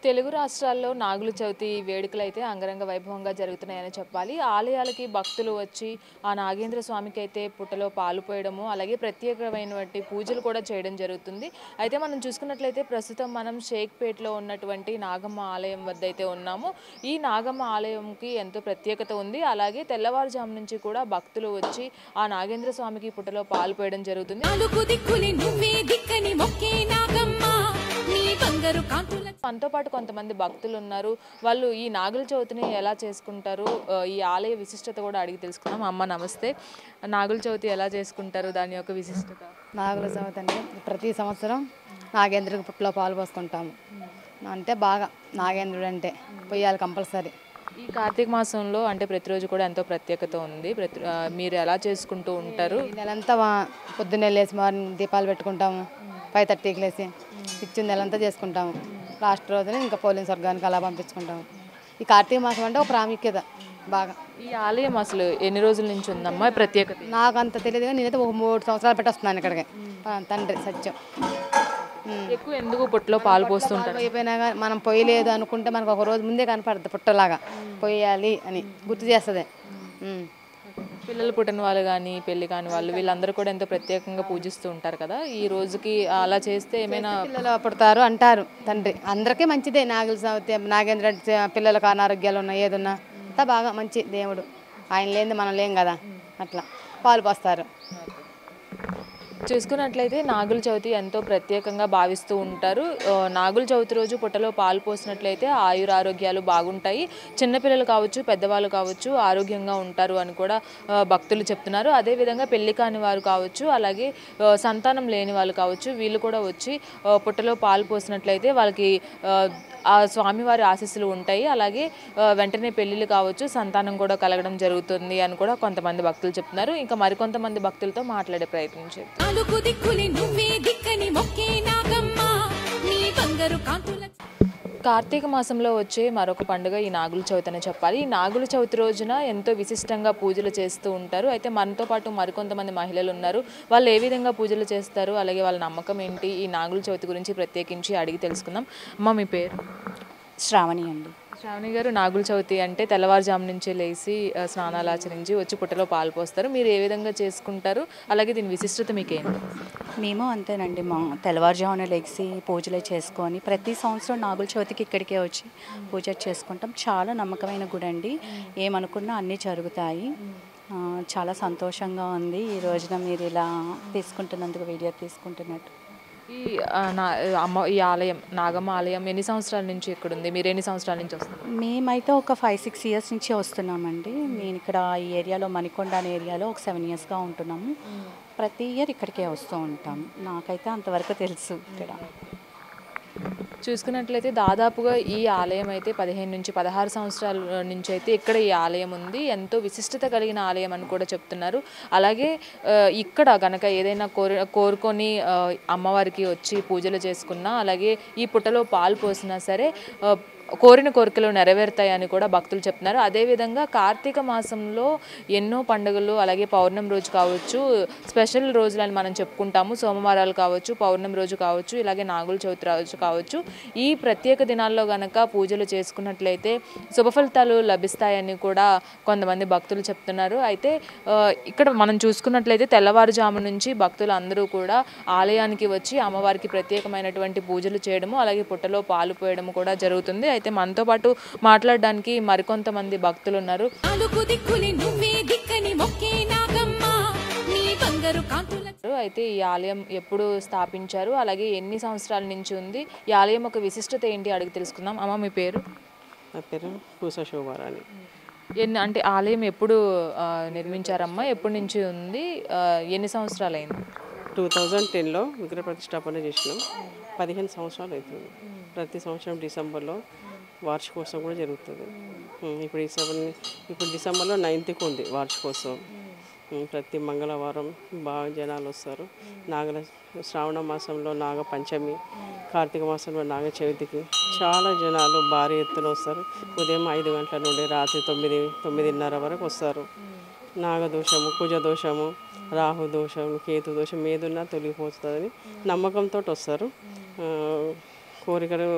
తెలుగు రాష్ట్రాల్లో నాగుల చవితి వేడుకలైతే అంగరంగ వైభవంగా జరుగుతున్నాయని చెప్పాలి. ఆలయాలకి భక్తులు వచ్చి ఆ నాగేంద్ర స్వామికి అయితే పుట్టలో పాలు పోయడము, అలాగే ప్రత్యేకమైనటువంటి పూజలు కూడా చేయడం జరుగుతుంది. అయితే మనం చూసుకున్నట్లయితే ప్రస్తుతం మనం షేక్‌పేట్‌లో ఉన్నటువంటి నాగమ్మ ఆలయం వద్ద అయితే ఉన్నాము. ఈ నాగమ్మ ఆలయంకి ఎంతో ప్రత్యేకత ఉంది. అలాగే తెల్లవారుజాము నుంచి కూడా భక్తులు వచ్చి ఆ నాగేంద్ర స్వామికి పుట్టలో పాలు పోయడం జరుగుతుంది. మనతో పాటు కొంతమంది భక్తులు ఉన్నారు. వాళ్ళు ఈ నాగుల చవితిని ఎలా చేసుకుంటారు, ఈ ఆలయ విశిష్టత కూడా అడిగి తెలుసుకుందాం. అమ్మ నమస్తే. నాగుల చవితి ఎలా చేసుకుంటారు, దాని యొక్క విశిష్టత? నాగుల చవితి అంటే ప్రతి సంవత్సరం నాగేంద్రుడికి పుట్టలో పాలు పోసుకుంటాము. అంటే బాగా నాగేంద్రుడు అంటే పొయ్యాలి కంపల్సరీ. ఈ కార్తీక మాసంలో అంటే ప్రతిరోజు కూడా ఎంతో ప్రత్యేకత ఉంది. మీరు ఎలా చేసుకుంటూ ఉంటారు? ఈ నెలంతా పొద్దున్నే లేసి మార్నింగ్ దీపాలు పెట్టుకుంటాము. 5:30కి లేసి ఇచ్చిన నెలంతా చేసుకుంటాము. లాస్ట్ రోజున ఇంకా పోలిన స్వర్గానికి అలా పంపించుకుంటాము. ఈ కార్తీక మాసం అంటే ఒక ప్రాముఖ్యత బాగా. ఈ ఆలయం అసలు ఎన్ని రోజుల నుంచి ఉందమ్మా ప్రత్యేకత? నాకు అంత తెలియదు కానీ నేనైతే ఒక 3 సంవత్సరాలు పెట్టి వస్తున్నాను ఇక్కడికి. తండ్రి సత్యం. ఎక్కువ ఎందుకు పుట్టలో పాలు పోస్తుంటారు? అయిపోయినా కానీ మనం పొయ్యలేదు అనుకుంటే మనకు ఒక రోజు ముందే కనపడుతుంది పుట్టలాగా పొయ్యాలి అని గుర్తు చేస్తుంది. పిల్లలు పుట్టిన వాళ్ళు కానీ పెళ్లి కాని వాళ్ళు వీళ్ళందరూ కూడా ఎంతో ప్రత్యేకంగా పూజిస్తూ ఉంటారు కదా. ఈ రోజుకి అలా చేస్తే ఏమైనా పిల్లలు పుడతారు అంటారు తండ్రి. అందరికీ మంచిదే. నాగుల చవితి నాగేంద్ర పిల్లలకు అనారోగ్యాలు ఉన్నాయి ఏదున్నా అంతా బాగా మంచి దేవుడు. ఆయన లేనిది మనం లేం కదా. అట్లా పాలు పోస్తారు. చూసుకున్నట్లయితే నాగుల చవితి ఎంతో ప్రత్యేకంగా భావిస్తూ ఉంటారు. నాగుల చవితి రోజు పుట్టలో పాలు పోసినట్లయితే ఆయురారోగ్యాలు బాగుంటాయి, చిన్నపిల్లలు కావచ్చు పెద్దవాళ్ళు కావచ్చు ఆరోగ్యంగా ఉంటారు అని కూడా భక్తులు చెప్తున్నారు. అదేవిధంగా పెళ్లి కాని వారు కావచ్చు, అలాగే సంతానం లేని వాళ్ళు కావచ్చు, వీళ్ళు కూడా వచ్చి పుట్టలో పాలు పోసినట్లయితే వాళ్ళకి ఆ స్వామివారి ఆశీస్సులు ఉంటాయి. అలాగే వెంటనే పెళ్ళిళ్ళు కావచ్చు, సంతానం కూడా కలగడం జరుగుతుంది అని కూడా కొంతమంది భక్తులు చెప్తున్నారు. ఇంకా మరికొంతమంది భక్తులతో మాట్లాడే ప్రయత్నం చేస్తారు. కార్తీక మాసంలో వచ్చే మరొక పండుగ ఈ నాగుల చవితి అని చెప్పాలి. ఈ నాగుల చవితి రోజున ఎంతో విశిష్టంగా పూజలు చేస్తూ ఉంటారు. అయితే మనతో పాటు మరికొంతమంది మహిళలు ఉన్నారు. వాళ్ళు ఏ విధంగా పూజలు చేస్తారు, అలాగే వాళ్ళ నమ్మకం ఏంటి, ఈ నాగుల చవితి గురించి ప్రత్యేకించి అడిగి తెలుసుకుందాం. అమ్మ మీ పేరు? శ్రావణి అండి. శ్రావణి గారు, నాగుల చవితి అంటే తెల్లవారుజాము నుంచి లేచి స్నానాలు ఆచరించి వచ్చి పుట్టలో పాలు పోస్తారు. మీరు ఏ విధంగా చేసుకుంటారు, అలాగే దీని విశిష్టత మీకేంటి? మేము అంతేనండి. మా తెల్లవారుజామున లెగిసి పూజలు చేసుకొని ప్రతి సంవత్సరం నాగుల చవితికి ఇక్కడికే వచ్చి పూజ చేసుకుంటాం. చాలా నమ్మకమైన గుడి అండి. ఏమనుకున్నా అన్నీ జరుగుతాయి. చాలా సంతోషంగా ఉంది ఈ రోజున మీరు ఇలా తీసుకుంటున్నందుకు, వీడియో తీసుకుంటున్నట్టు. ఈ ఆలయం నాగమ్మ ఆలయం ఎన్ని సంవత్సరాల నుంచి ఇక్కడ ఉంది? మీరు ఎన్ని సంవత్సరాల నుంచి వస్తున్నారు? మేమైతే ఒక 5-6 ఇయర్స్ నుంచి వస్తున్నామండి. నేను ఇక్కడ ఈ ఏరియాలో మణికొండ అనే ఏరియాలో ఒక 7 ఇయర్స్గా ఉంటున్నాము. ప్రతి ఇయర్ ఇక్కడికే వస్తూ ఉంటాము. నాకైతే అంతవరకు తెలుసు. ఇక్కడ చూసుకున్నట్లయితే దాదాపుగా ఈ ఆలయం అయితే 15 నుంచి 16 సంవత్సరాల నుంచి అయితే ఇక్కడ ఈ ఆలయం ఉంది. ఎంతో విశిష్టత కలిగిన ఆలయం అని కూడా చెప్తున్నారు. అలాగే ఇక్కడ కనుక ఏదైనా కోరుకొని అమ్మవారికి వచ్చి పూజలు చేసుకున్నా, అలాగే ఈ పుట్టలో పాలు పోసినా సరే కోరిన కోరికలు నెరవేరుతాయని కూడా భక్తులు చెప్తున్నారు. అదేవిధంగా కార్తీక మాసంలో ఎన్నో పండుగలు, అలాగే పౌర్ణమి రోజు కావచ్చు, స్పెషల్ రోజులని మనం చెప్పుకుంటాము. సోమవారాలు కావచ్చు, పౌర్ణమి రోజు కావచ్చు, ఇలాగే నాగుల చవితి రోజు కావచ్చు. ఈ ప్రత్యేక దినాల్లో గనక పూజలు చేసుకున్నట్లయితే శుభఫలితాలు లభిస్తాయని కూడా కొంతమంది భక్తులు చెప్తున్నారు. అయితే ఇక్కడ మనం చూసుకున్నట్లయితే తెల్లవారుజాము నుంచి భక్తులు అందరూ కూడా ఆలయానికి వచ్చి అమ్మవారికి ప్రత్యేకమైనటువంటి పూజలు చేయడము, అలాగే పుట్టలో పాలు పోయడము కూడా జరుగుతుంది. అయితే మనతో పాటు మాట్లాడడానికి మరికొంతమంది భక్తులు ఉన్నారు. అయితే ఈ ఆలయం ఎప్పుడు స్థాపించారు, అలాగే ఎన్ని సంవత్సరాల నుంచి ఉంది, ఈ ఆలయం ఒక విశిష్టత ఏంటి అడిగి తెలుసుకుందాం. అమ్మ మీ పేరు? నా పేరు పూస శోభారాణి. అంటే ఆలయం ఎప్పుడు నిర్మించారమ్మా, ఎప్పటి నుంచి ఉంది, ఎన్ని సంవత్సరాలు అయింది? 2010లో విగ్రహ ప్రతిష్టాపన చేసినాం. 15 సంవత్సరాలు అవుతుంది. ప్రతి సంవత్సరం డిసెంబర్లో వార్షికోత్సవం కూడా జరుగుతుంది. ఇప్పుడు డిసెంబర్లో 9th ఉంది వార్షికోత్సవం. ప్రతి మంగళవారం బాగా జనాలు వస్తారు. శ్రావణ మాసంలో నాగ పంచమి, కార్తీక మాసంలో నాగ చవితికి చాలా జనాలు భారీ ఎత్తున వస్తారు. ఉదయం 5 గంటల నుండి రాత్రి 9-9:30 వరకు వస్తారు. నాగదోషము, కుజదోషము, రాహుదోషం, కేతు దోషం ఏదున్నా తొలగిపోతుందని నమ్మకంతో వస్తారు. కోరికలు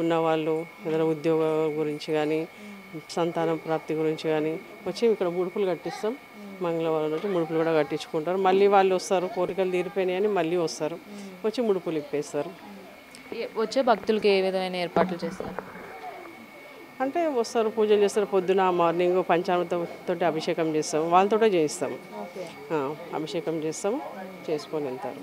ఉన్నవాళ్ళు ఏదైనా ఉద్యోగం గురించి కానీ సంతానం ప్రాప్తి గురించి కానీ వచ్చి ఇక్కడ ముడుపులు కట్టిస్తాం. మంగళవారం రోజు ముడుపులు కూడా కట్టించుకుంటారు. మళ్ళీ వాళ్ళు వస్తారు, కోరికలు తీరిపోయినాయి అని మళ్ళీ వస్తారు, వచ్చి ముడుపులు ఇప్పేస్తారు. వచ్చే భక్తులకి ఏ విధమైన ఏర్పాట్లు చేస్తారు? అంటే వస్తారు, పూజలు చేస్తారు. పొద్దున మార్నింగ్ పంచామృతంతో అభిషేకం చేస్తాము, వాళ్ళతోటే చేయిస్తాము. అభిషేకం చేస్తాము, చేసుకొని వెళ్తారు.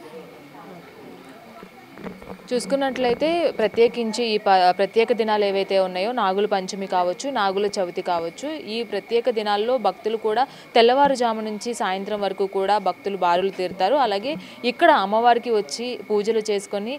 చూసుకున్నట్లయితే ప్రత్యేకించి ఈ ప్రత్యేక దినాలు ఏవైతే ఉన్నాయో నాగుల పంచమి కావచ్చు, నాగుల చవితి కావచ్చు, ఈ ప్రత్యేక దినాల్లో భక్తులు కూడా తెల్లవారుజాము నుంచి సాయంత్రం వరకు కూడా భక్తులు బారులు తీరుతారు. అలాగే ఇక్కడ అమ్మవారికి వచ్చి పూజలు చేసుకొని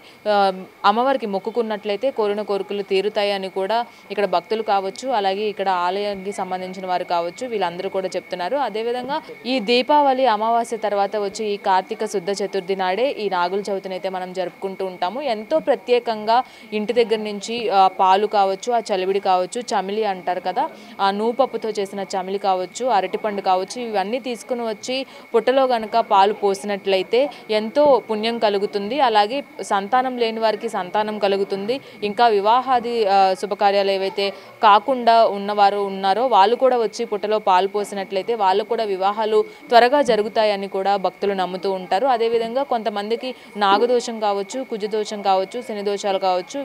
అమ్మవారికి మొక్కుకున్నట్లయితే కోరిన కోరికలు తీరుతాయని కూడా ఇక్కడ భక్తులు కావచ్చు, అలాగే ఇక్కడ ఆలయానికి సంబంధించిన వారు కావచ్చు, వీళ్ళందరూ కూడా చెప్తున్నారు. అదేవిధంగా ఈ దీపావళి అమావాస్య తర్వాత వచ్చి ఈ కార్తీక శుద్ధ చతుర్థి నాడే ఈ నాగుల చవితిని అయితే మనం జరుపుకుంటూ ఉంటాము. ఎంతో ప్రత్యేకంగా ఇంటి దగ్గర నుంచి పాలు కావచ్చు, ఆ చలివిడి కావచ్చు, చమిలి అంటారు కదా, ఆ నూపప్పుతో చేసిన చమిలి కావచ్చు, అరటిపండు కావచ్చు, ఇవన్నీ తీసుకుని వచ్చి పుట్టలో గనక పాలు పోసినట్లయితే ఎంతో పుణ్యం కలుగుతుంది. అలాగే సంతానం లేని వారికి సంతానం కలుగుతుంది. ఇంకా వివాహాది శుభకార్యాలు ఏవైతే కాకుండా ఉన్నవారు ఉన్నారో వాళ్ళు కూడా వచ్చి పుట్టలో పాలు పోసినట్లయితే వాళ్ళు కూడా వివాహాలు త్వరగా జరుగుతాయని కూడా భక్తులు నమ్ముతూ ఉంటారు. అదేవిధంగా కొంతమందికి నాగదోషం కావచ్చు, కుజదోషం కావచ్చు, శని దోషాలు కావచ్చు,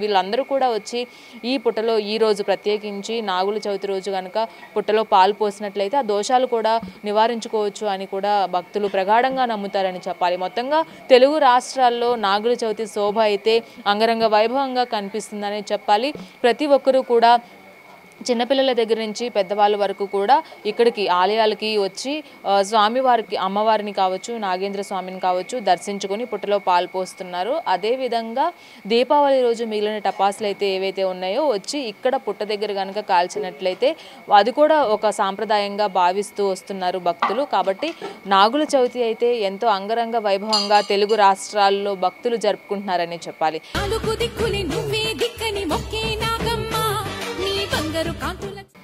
వీళ్ళందరూ కూడా వచ్చి ఈ పుట్టలో ఈ రోజు ప్రత్యేకించి నాగుల చవితి రోజు కనుక పుట్టలో పాలు పోసినట్లయితే ఆ దోషాలు కూడా నివారించుకోవచ్చు అని కూడా భక్తులు ప్రగాఢంగా నమ్ముతారని చెప్పాలి. మొత్తంగా తెలుగు రాష్ట్రాల్లో నాగుల చవితి శోభ అయితే అంగరంగ వైభవంగా కనిపిస్తుందని చెప్పాలి. ప్రతి ఒక్కరూ కూడా చిన్నపిల్లల దగ్గర నుంచి పెద్దవాళ్ళ వరకు కూడా ఇక్కడికి ఆలయాలకి వచ్చి స్వామివారికి అమ్మవారిని కావచ్చు, నాగేంద్ర స్వామిని కావచ్చు దర్శించుకొని పుట్టలో పాలు పోస్తున్నారు. అదేవిధంగా దీపావళి రోజు మిగిలిన టపాసులు అయితే ఏవైతే ఉన్నాయో వచ్చి ఇక్కడ పుట్ట దగ్గర కనుక కాల్చినట్లయితే అది కూడా ఒక సాంప్రదాయంగా భావిస్తూ వస్తున్నారు భక్తులు. కాబట్టి నాగుల చవితి అయితే ఎంతో అంగరంగ వైభవంగా తెలుగు రాష్ట్రాల్లో భక్తులు జరుపుకుంటున్నారని చెప్పాలి.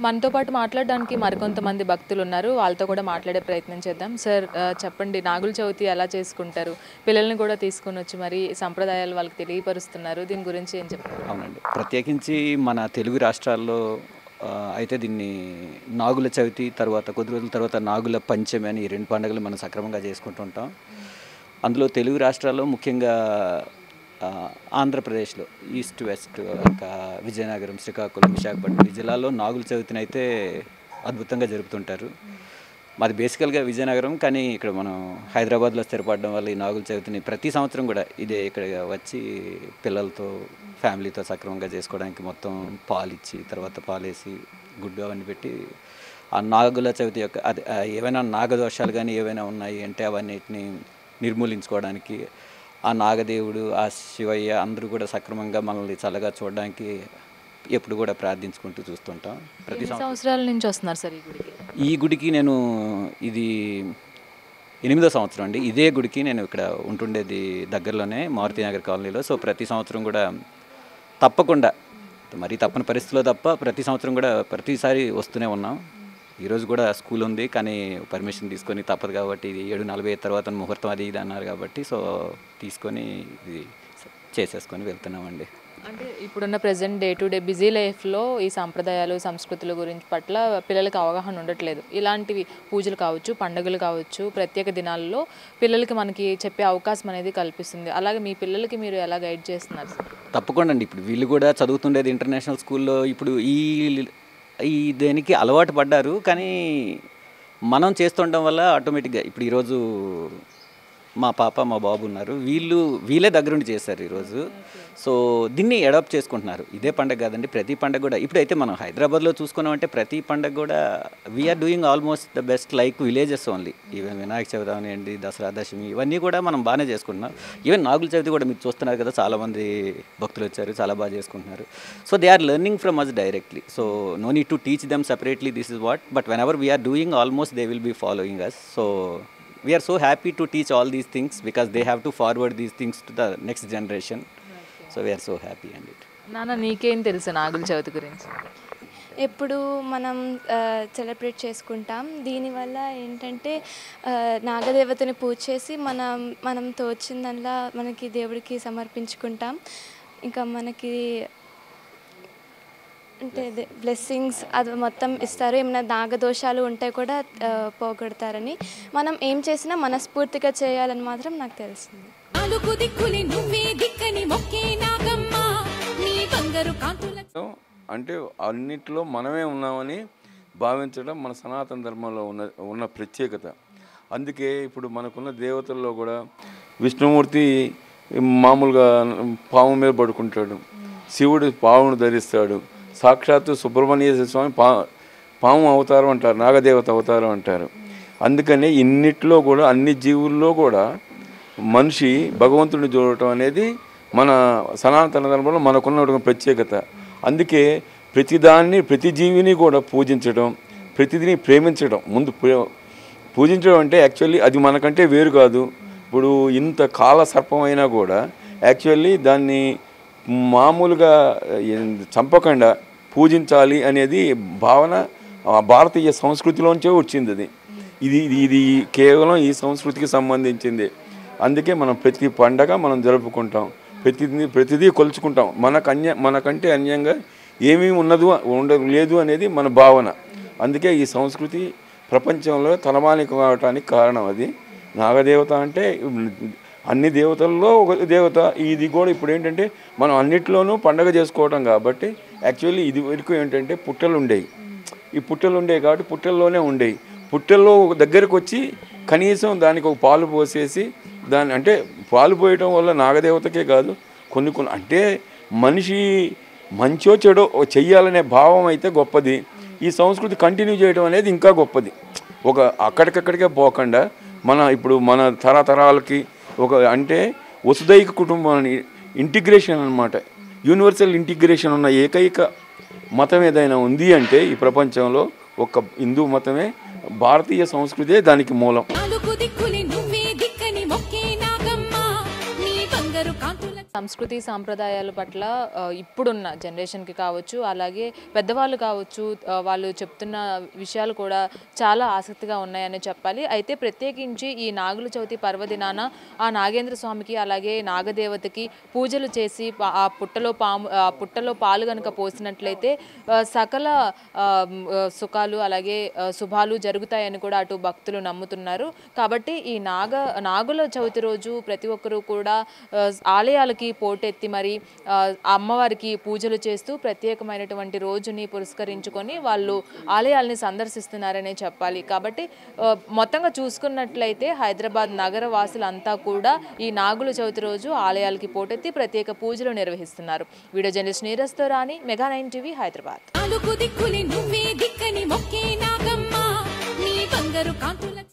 మనతో పాటు మాట్లాడడానికి మరికొంతమంది భక్తులు ఉన్నారు, వాళ్ళతో కూడా మాట్లాడే ప్రయత్నం చేద్దాం. సార్ చెప్పండి, నాగుల చవితి ఎలా చేసుకుంటారు? పిల్లల్ని కూడా తీసుకొని వచ్చి మరి సంప్రదాయాలు వాళ్ళకి తెలియపరుస్తున్నారు, దీని గురించి ఏం చెప్తారు? అవునండి, ప్రత్యేకించి మన తెలుగు రాష్ట్రాల్లో అయితే దీన్ని నాగుల చవితి తర్వాత కొద్ది రోజుల తర్వాత నాగుల పంచమి అని ఈ రెండు పండుగలు మనం సక్రమంగా చేసుకుంటుంటాం. అందులో తెలుగు రాష్ట్రాల్లో ముఖ్యంగా ఆంధ్రప్రదేశ్లో ఈస్ట్ వెస్ట్ ఇంకా విజయనగరం, శ్రీకాకుళం, విశాఖపట్నం ఈ జిల్లాల్లో నాగుల చవితిని అయితే అద్భుతంగా జరుపుతుంటారు. మాది బేసికల్గా విజయనగరం, కానీ ఇక్కడ మనం హైదరాబాద్లో స్థిరపడడం వల్ల ఈ నాగుల చవితిని ప్రతి సంవత్సరం కూడా ఇదే ఇక్కడ వచ్చి పిల్లలతో ఫ్యామిలీతో సక్రమంగా చేసుకోవడానికి మొత్తం పాలు ఇచ్చి తర్వాత పాలేసి గుడ్డు అవన్నీ పెట్టి ఆ నాగుల చవితి యొక్క అది ఏవైనా నాగదోషాలు కానీ ఏవైనా ఉన్నాయి అంటే అవన్నిటిని నిర్మూలించుకోవడానికి ఆ నాగదేవుడు, ఆ శివయ్య అందరూ కూడా సక్రమంగా మనల్ని చల్లగా చూడడానికి ఎప్పుడు కూడా ప్రార్థించుకుంటూ చూస్తుంటాం. ప్రతి సంవత్సరాల నుంచి వస్తున్నారు సార్ ఈ గుడికి నేను ఇది 8వ సంవత్సరం అండి. ఇదే గుడికి నేను ఇక్కడ ఉంటుండేది దగ్గరలోనే మారుతినగర్ కాలనీలో. సో ప్రతి సంవత్సరం కూడా తప్పకుండా, మరీ తప్పని పరిస్థితిలో తప్ప ప్రతి సంవత్సరం కూడా ప్రతిసారి వస్తూనే ఉన్నాం. ఈరోజు కూడా స్కూల్ ఉంది, కానీ పర్మిషన్ తీసుకొని తప్పదు కాబట్టి ఇది 7:45 తర్వాత ముహూర్తం అది ఇది అన్నారు కాబట్టి సో తీసుకొని ఇది చేసేసుకొని వెళ్తున్నామండి. అంటే ఇప్పుడున్న present day to day busy లైఫ్లో ఈ సాంప్రదాయాలు సంస్కృతుల గురించి పట్ల పిల్లలకి అవగాహన ఉండట్లేదు. ఇలాంటివి పూజలు కావచ్చు, పండుగలు కావచ్చు, ప్రత్యేక దినాల్లో పిల్లలకి మనకి చెప్పే అవకాశం అనేది కల్పిస్తుంది. అలాగే మీ పిల్లలకి మీరు ఎలా గైడ్ చేస్తున్నారు? తప్పకుండా అండి. ఇప్పుడు వీళ్ళు కూడా చదువుతుండేది ఇంటర్నేషనల్ స్కూల్లో. ఇప్పుడు ఈ దేనికి అలవాటు పడ్డారు, కానీ మనం చేస్తుండడం వల్ల ఆటోమేటిక్గా ఇప్పుడు ఈరోజు మా పాప మా బాబు ఉన్నారు, వీళ్ళే దగ్గరుండి చేస్తారు ఈరోజు. సో దీన్ని అడాప్ట్ చేసుకుంటున్నారు. ఇదే పండుగ కాదండి, ప్రతి పండుగ కూడా ఇప్పుడైతే మనం హైదరాబాద్లో చూసుకున్నామంటే ప్రతి పండుగ కూడా we are doing almost the best like villages only. Even Vinayaka Chavithi అవనివ్వండి, దసరా, దశమి ఇవన్నీ కూడా మనం బాగానే చేసుకుంటున్నాం. ఈవెన్ నాగుల చవితి కూడా మీరు చూస్తున్నారు కదా, చాలామంది భక్తులు వచ్చారు, చాలా బాగా చేసుకుంటున్నారు. So they are learning from us directly. So no need to teach them separately this is what, but whenever we are doing almost they will be following us. So we are so happy to teach all these things because they have to forward these things to the next generation. So we are so happy and it. నాన్న, నీకేం తెలుసు నాగుల చవితి గురించి? ఎప్పుడు మనం celebrate చేసుకుంటాం. దీనివల్ల ఏంటంటే నాగదేవతని పూజ చేసి మనం తోచిందల్లా మనకి దేవుడికి సమర్పించుకుంటాం. ఇంకా మనకి అంటే అదే బ్లెస్సింగ్స్ అది మొత్తం ఇస్తారు. ఏమైనా నాగదోషాలు ఉంటే కూడా పోగొడతారని, మనం ఏం చేసినా మనస్ఫూర్తిగా చేయాలని మాత్రం నాకు తెలిసింది. అంటే అన్నిట్లో మనమే ఉన్నామని భావించడం మన సనాతన ధర్మంలో ఉన్న ప్రత్యేకత. అందుకే ఇప్పుడు మనకున్న దేవతల్లో కూడా విష్ణుమూర్తి మామూలుగా పాము మీద పడుకుంటాడు, శివుడు పామును ధరిస్తాడు, సాక్షాత్తు సుబ్రహ్మణ్య స్వామి పాము అవతారం అంటారు, నాగదేవత అవతారం అంటారు. అందుకని ఇన్నిట్లో కూడా అన్ని జీవుల్లో కూడా మనిషి భగవంతుడిని చూడటం అనేది మన సనాతన ధర్మంలో మనకున్న ప్రత్యేకత. అందుకే ప్రతిదాన్ని ప్రతి జీవిని కూడా పూజించడం, ప్రతిదిని ప్రేమించడం. ముందు పూజించడం అంటే యాక్చువల్లీ అది మనకంటే వేరు కాదు. ఇప్పుడు ఇంత కాల సర్పమైనా కూడా యాక్చువల్లీ దాన్ని మామూలుగా చంపకుండా పూజించాలి అనేది భావన భారతీయ సంస్కృతిలోంచే వచ్చింది. అది ఇది కేవలం ఈ సంస్కృతికి సంబంధించింది. అందుకే మనం ప్రతి పండగ మనం జరుపుకుంటాం, ప్రతిదీ కొలుచుకుంటాం. మనకంటే అన్యంగా ఏమీ లేదు అనేది మన భావన. అందుకే ఈ సంస్కృతి ప్రపంచంలో తలమానికం కావటానికి కారణం అది. నాగదేవత అంటే అన్ని దేవతల్లో ఒక దేవత. ఇది కూడా ఇప్పుడు ఏంటంటే మనం అన్నిట్లోనూ పండగ చేసుకోవటం కాబట్టి యాక్చువల్లీ ఇది వరకు ఏంటంటే పుట్టలు ఉండేవి. ఈ పుట్టలు ఉండేవి కాబట్టి పుట్టల్లోనే ఉండేవి. పుట్టల్లో దగ్గరకు వచ్చి కనీసం దానికి ఒక పాలు పోసేసి దాన్ని అంటే పాలు పోయటం వల్ల నాగదేవతకే కాదు కొన్ని అంటే మనిషి మంచో చెడో చెయ్యాలనే భావం అయితే గొప్పది. ఈ సంస్కృతి కంటిన్యూ చేయడం అనేది ఇంకా గొప్పది. ఒక అక్కడికక్కడికే పోకుండా ఇప్పుడు మన తరతరాలకి ఒక అంటే వసుదైక కుటుంబాన్ని ఇంటిగ్రేషన్ అన్నమాట, యూనివర్సల్ ఇంటిగ్రేషన్ ఉన్న ఏకైక మతం ఏదైనా ఉంది అంటే ఈ ప్రపంచంలో ఒక హిందూ మతమే. భారతీయ సంస్కృతే దానికి మూలం. సంస్కృతి సాంప్రదాయాల పట్ల ఇప్పుడున్న జనరేషన్కి కావచ్చు, అలాగే పెద్దవాళ్ళు కావచ్చు, వాళ్ళు చెప్తున్న విషయాలు కూడా చాలా ఆసక్తిగా ఉన్నాయని చెప్పాలి. అయితే ప్రత్యేకించి ఈ నాగుల చవితి పర్వదినాన ఆ నాగేంద్ర స్వామికి అలాగే నాగదేవతకి పూజలు చేసి ఆ పుట్టలో పాలు కనుక పోసినట్లయితే సకల సుఖాలు అలాగే శుభాలు జరుగుతాయని కూడా అటు భక్తులు నమ్ముతున్నారు. కాబట్టి ఈ నాగుల చవితి రోజు ప్రతి ఒక్కరూ కూడా ఆలయాలకి పోటెత్తి మరి అమ్మవారికి పూజలు చేస్తూ ప్రత్యేకమైనటువంటి రోజుని పురస్కరించుకొని వాళ్ళు ఆలయాల్ని సందర్శిస్తున్నారనే చెప్పాలి. కాబట్టి మొత్తంగా చూసుకున్నట్లయితే హైదరాబాద్ నగర వాసులంతా కూడా ఈ నాగుల చవితి రోజు ఆలయాలకి పోటెత్తి ప్రత్యేక పూజలు నిర్వహిస్తున్నారు. వీడియో జర్నలిస్ట్ నీరజ్తో రాణి, మెగా 9 టీవీ, హైదరాబాద్.